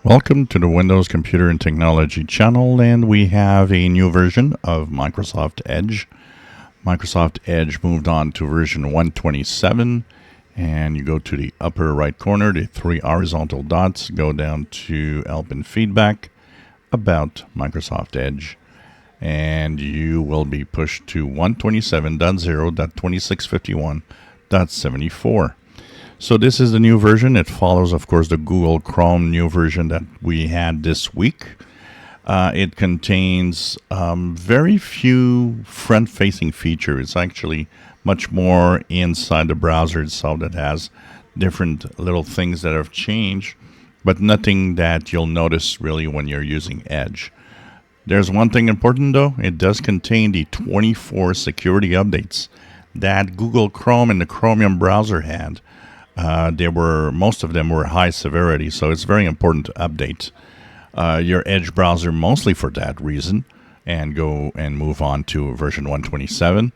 Welcome to the Windows Computer and Technology channel, and we have a new version of Microsoft Edge. Microsoft Edge moved on to version 127, and you go to the upper right corner, the three horizontal dots, go down to Help and Feedback, About Microsoft Edge, and you will be pushed to 127.0.2651.74. So this is the new version. It follows, of course, the Google Chrome new version that we had this week. It contains very few front-facing features. It's actually much more inside the browser itself that has different little things that have changed, but nothing that you'll notice really when you're using Edge. There's one thing important, though. It does contain the 24 security updates that Google Chrome and the Chromium browser had. Most of them were high severity, so it's very important to update your Edge browser mostly for that reason and go and move on to version 127.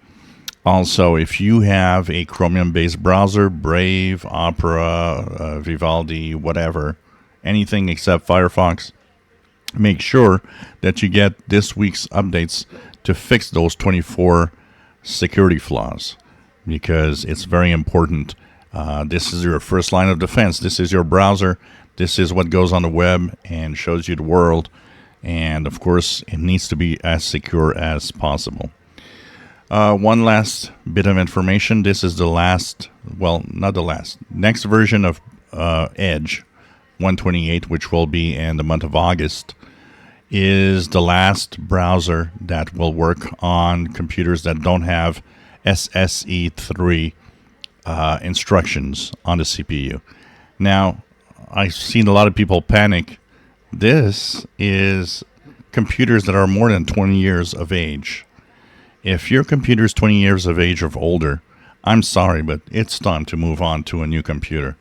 Also, if you have a Chromium-based browser, Brave, Opera, Vivaldi, whatever, anything except Firefox, make sure that you get this week's updates to fix those 24 security flaws, because it's very important. This is your first line of defense. This is your browser. This is what goes on the web and shows you the world. And of course, it needs to be as secure as possible. One last bit of information. This is the last, well, not the last, next version of Edge 128, which will be in the month of August, is the last browser that will work on computers that don't have SSE3 instructions on the CPU. Now, I've seen a lot of people panic. This is computers that are more than 20 years of age. If your computer is 20 years of age or older, I'm sorry, but it's time to move on to a new computer.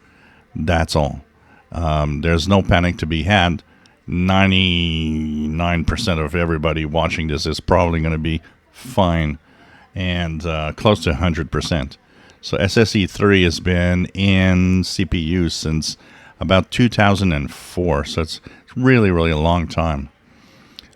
That's all. There's no panic to be had. 99% of everybody watching this is probably going to be fine, and close to 100%. So SSE3 has been in CPU since about 2004. So it's really, really a long time.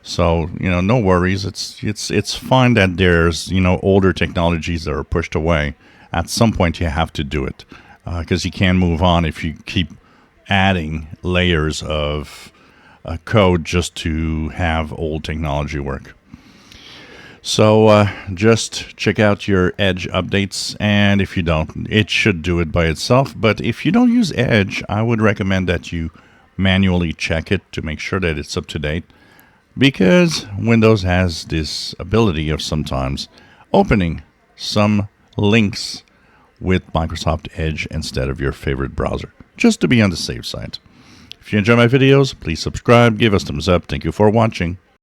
So, no worries. It's fine that there's, older technologies that are pushed away. At some point you have to do it, because you can't move on if you keep adding layers of code just to have old technology work. So just check out your Edge updates, and if you don't, it should do it by itself. But if you don't use Edge, I would recommend that you manually check it to make sure that it's up to date, because Windows has this ability of sometimes opening some links with Microsoft Edge instead of your favorite browser, just to be on the safe side. If you enjoy my videos, please subscribe, give us thumbs up. Thank you for watching.